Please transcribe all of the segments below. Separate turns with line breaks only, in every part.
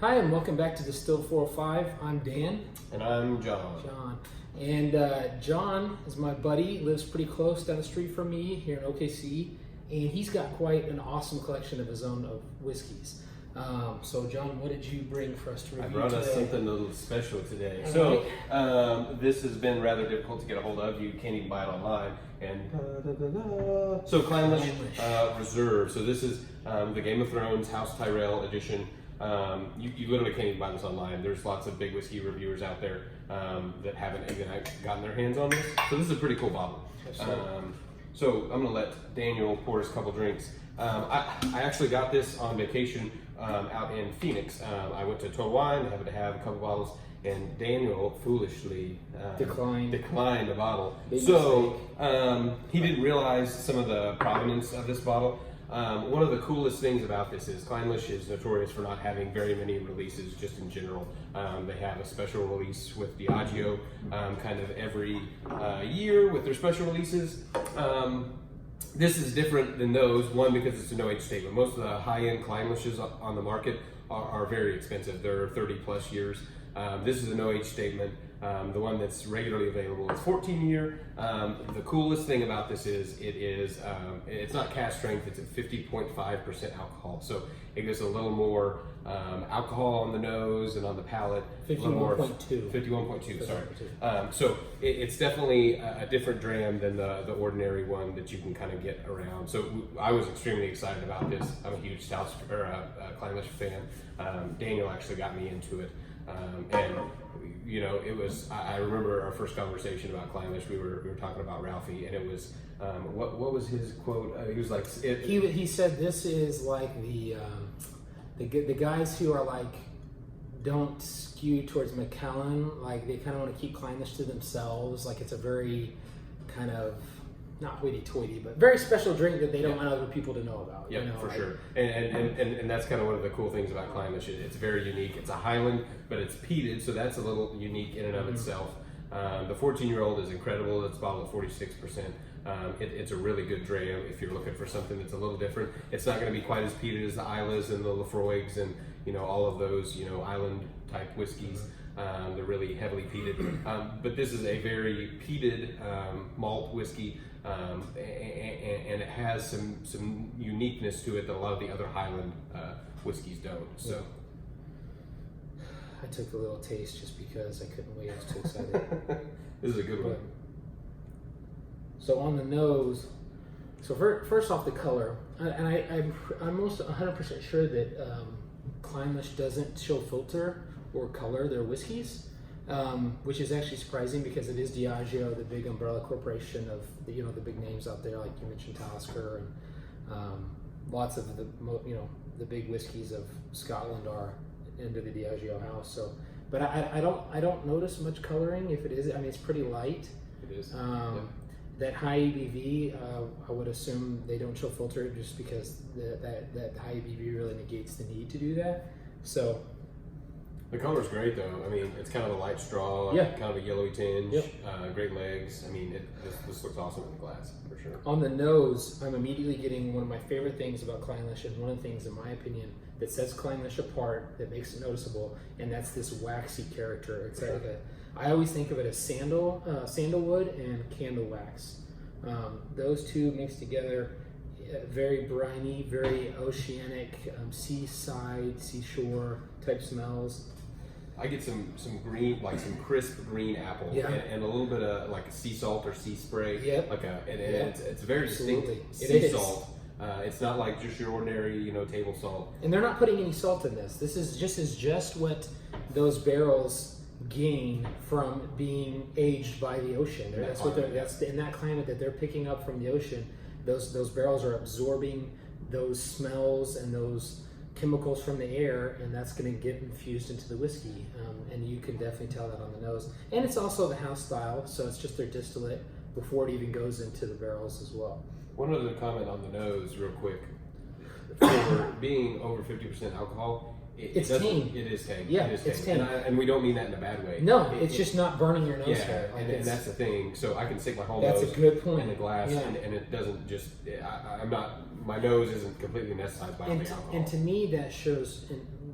Hi, and welcome back to Distilled 405. I'm Dan.
And I'm John.
And John is my buddy, lives pretty close down the street from me here in OKC, and he's got quite an awesome collection of his own of whiskeys. So John, what did you bring for us to review
I brought us
today?
something a little special today.
All
So
right.
this has been rather difficult to get a hold of. You can't even buy it online. And so Clynelish Reserve. So this is the Game of Thrones House Tyrell edition. You literally can't even buy this online. There's lots of big whiskey reviewers out there that haven't even gotten their hands on this. So this is a pretty cool bottle. So I'm gonna let Daniel pour his couple drinks. I actually got this on vacation out in Phoenix. I went to Total Wine, happened to have a couple bottles, and Daniel foolishly declined a bottle. He didn't realize some of the provenance of this bottle. One of the coolest things about this is Clynelish is notorious for not having very many releases just in general. They have a special release with Diageo kind of every year with their special releases. This is different than those, one, because it's a no-age statement. Most of the high-end Clynelishes on the market are very expensive. They're 30 plus years. This is a no-age statement. The one that's regularly available is 14-year. The coolest thing about this is it's not cask strength, it's at 50.5% alcohol. So it gives a little more alcohol on the nose and on the palate.
51.2.
51.2, sorry. So it's definitely a different dram than the ordinary one that you can kind of get around. So I was extremely excited about this. I'm a huge Clynelish fan. Daniel actually got me into it. And you know, it was. I remember our first conversation about Clynelish. We were talking about Ralphie, and it was what was his quote? He was like,
he said this is like the guys who are like don't skew towards Macallan, like they kind of want to keep Clynelish to themselves. Like it's a very kind of not hoity-toity, but very special drink that they don't want other people to know about.
Yeah,
you know,
for
like,
sure. And that's kind of one of the cool things about Clynelish. It's very unique. It's a Highland, but it's peated, so that's a little unique in and of itself. The 14-year-old is incredible. It's bottled at 46%. It's a really good dram if you're looking for something that's a little different. It's not going to be quite as peated as the Islas and the Lafroigs and all of those island type whiskeys. They're really heavily peated, but this is a very peated malt whiskey, and it has some uniqueness to it that a lot of the other Highland whiskeys don't. So
I took a little taste just because I couldn't wait. I was too excited.
This is a good one.
So on the nose, so first off the color, and I'm almost 100% sure that Clynelish doesn't chill filter or color their whiskeys, which is actually surprising because it is Diageo, the big umbrella corporation of the big names out there, like you mentioned Talisker, and lots of the big whiskeys of Scotland are into the Diageo house. So, but I don't notice much coloring. If it is, I mean, it's pretty light.
It is.
That high ABV, I would assume they don't chill filter it just because that high ABV really negates the need to do that. So.
The color's great though. I mean, it's kind of a light straw, kind of a yellowy tinge, great legs. I mean, this looks awesome in the glass, for sure.
On the nose, I'm immediately getting one of my favorite things about Clynelish, and one of the things, in my opinion, that sets Clynelish apart, that makes it noticeable, and that's this waxy character. It's like I always think of it as sandalwood and candle wax. Those two mixed together, very briny, very oceanic, seaside, seashore type smells.
I get some green, like some crisp green apple, and a little bit of like a sea salt or sea spray. It's very distinct sea salt. It's not like just your ordinary, table salt.
And they're not putting any salt in this. This is just what those barrels gain from being aged by the ocean. That's in that climate that they're picking up from the ocean. Those barrels are absorbing those smells and those chemicals from the air, and that's going to get infused into the whiskey, and you can definitely tell that on the nose. And it's also the house style, so it's just their distillate before it even goes into the barrels as well.
One other comment on the nose, real quick. For being over 50% alcohol,
it's tame.
It is tame.
Yeah,
it's tame. And we don't mean that in a bad way.
No, it's just not burning your nose.
Yeah, and that's the thing. So I can stick my whole
nose
in the glass, and it doesn't just. I'm not. My nose isn't completely anesthetized by the alcohol.
And to me, that shows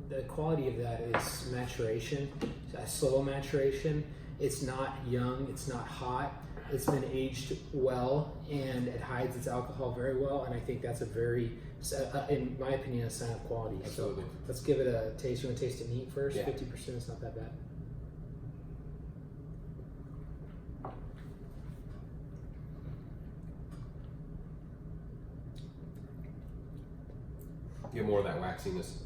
the quality of that is maturation, a slow maturation. It's not young, it's not hot. It's been aged well, and it hides its alcohol very well. And I think that's a very, in my opinion, a sign of quality.
Absolutely.
So let's give it a taste. You want to taste it neat first?
Yeah.
50%. It's not that bad.
Get more of that waxiness.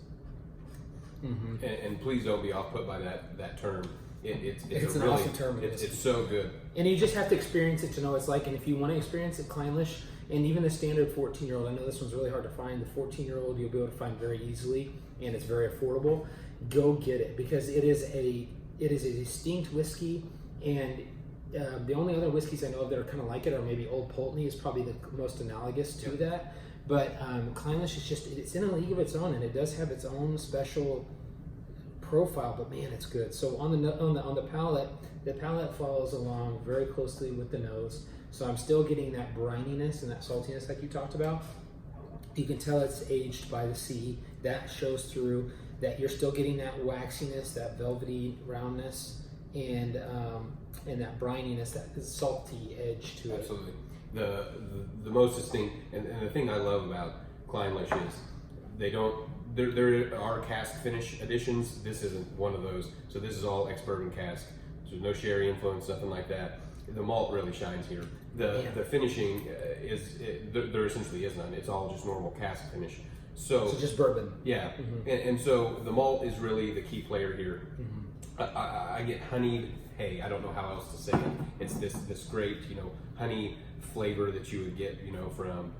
Mm-hmm.
And please don't be off put by that term. It's
an
really,
awesome term.
It's so good.
And you just have to experience it to know what it's like. And if you want to experience it, Clynelish, and even the standard 14-year-old, I know this one's really hard to find. The 14-year-old you'll be able to find very easily, and it's very affordable. Go get it, because it is a distinct whiskey. And the only other whiskeys I know of that are kind of like it are maybe Old Pulteney is probably the most analogous to that. But Clynelish is just, it's in a league of its own, and it does have its own special profile, but man, it's good. So on the palate, the palate follows along very closely with the nose. So I'm still getting that brininess and that saltiness like you talked about. You can tell it's aged by the sea. That shows through. That you're still getting that waxiness, that velvety roundness, and that brininess, that salty edge to it.
Absolutely. The most distinct, and the thing I love about Clynelish is there are cask finish additions. This isn't one of those. So this is all ex-bourbon cask. So no sherry influence, nothing like that. The malt really shines here. The finishing there essentially is none. It's all just normal cask finish. So
just bourbon.
Yeah, and so the malt is really the key player here. I get honeyed hay. I don't know how else to say it. It's this great honey flavor that you would get from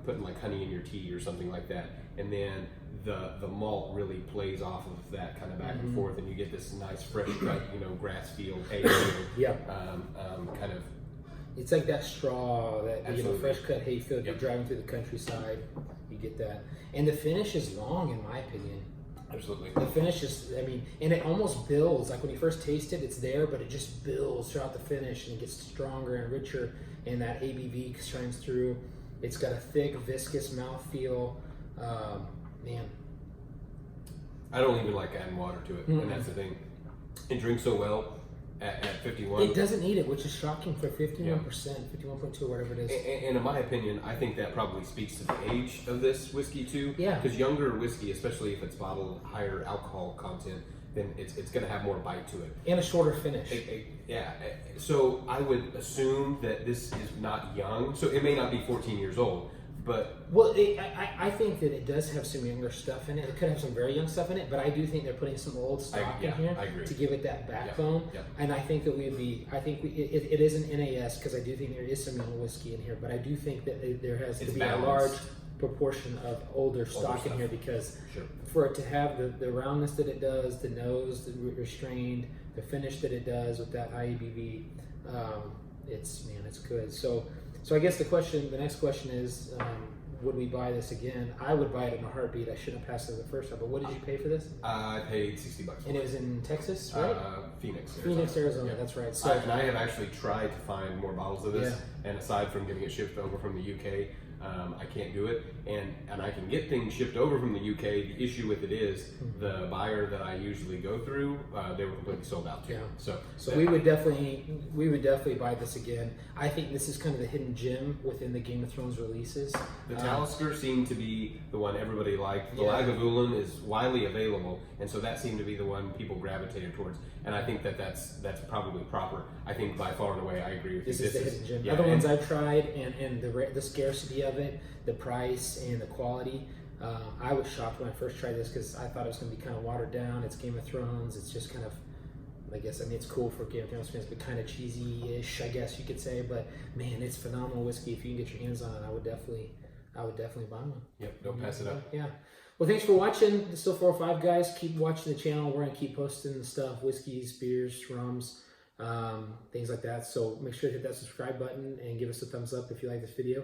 putting like honey in your tea or something like that, and then the malt really plays off of that kind of back and forth, and you get this nice fresh cut grass field hay. Kind of.
It's like that straw, that fresh cut hay field. You're
Yep.
driving through the countryside, you get that, and the finish is long, in my opinion.
Absolutely.
The finish is, and it almost builds. Like when you first taste it, it's there, but it just builds throughout the finish, and it gets stronger and richer, and that ABV shines through. It's got a thick, viscous mouthfeel. Man.
I don't even like adding water to it, and that's the thing. It drinks so well at 51.
It doesn't need it, which is shocking for 51%, 51.2, whatever it is.
And in my opinion, I think that probably speaks to the age of this whiskey too.
Yeah.
Because younger whiskey, especially if it's bottled higher alcohol content, then it's going to have more bite to it.
And a shorter finish.
So I would assume that this is not young. So it may not be 14 years old, but...
Well, I think that it does have some younger stuff in it. It could have some very young stuff in it, but I do think they're putting some old stock in here to give it that backbone. And I think that it is an NAS, because I do think there is some young whiskey in here, but I do think that there has to be a large proportion of older stock in here, because for it to have the roundness that it does, the nose, the restrained, the finish that it does with that high ABV, it's good. So I guess the next question is, would we buy this again? I would buy it in a heartbeat. I shouldn't have passed it the first time, but what did you pay for this?
I paid $60.
And it was in Texas, right?
Phoenix,
Arizona.
Yeah.
That's right. So,
and I have actually tried to find more bottles of this, and aside from getting it shipped over from the UK, I can't do it, and I can get things shipped over from the UK. The issue with it is the buyer that I usually go through, they were completely sold out too.
So we would definitely buy this again. I think this is kind of the hidden gem within the Game of Thrones releases.
The Talisker seemed to be the one everybody liked. The Lagavulin is widely available, and so that seemed to be the one people gravitated towards. And I think that's probably proper. I think by far and away, I agree with you.
This is the hidden gem.
Yeah,
Other ones I've tried, and the scarcity of it, the price, and the quality. I was shocked when I first tried this, because I thought it was going to be kind of watered down. It's Game of Thrones. It's just kind of, it's cool for Game of Thrones fans, but kind of cheesy-ish, I guess you could say. But man, it's phenomenal whiskey. If you can get your hands on it, I would definitely buy one.
Yep, don't pass it up.
Yeah. Well, thanks for watching. Distill 405, guys. Keep watching the channel. We're going to keep posting stuff, whiskeys, beers, rums, things like that. So make sure to hit that subscribe button and give us a thumbs up if you like this video.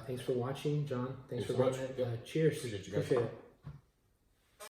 Thanks for watching, John. Thanks for watching. Cheers.
Appreciate you guys.
Appreciate it.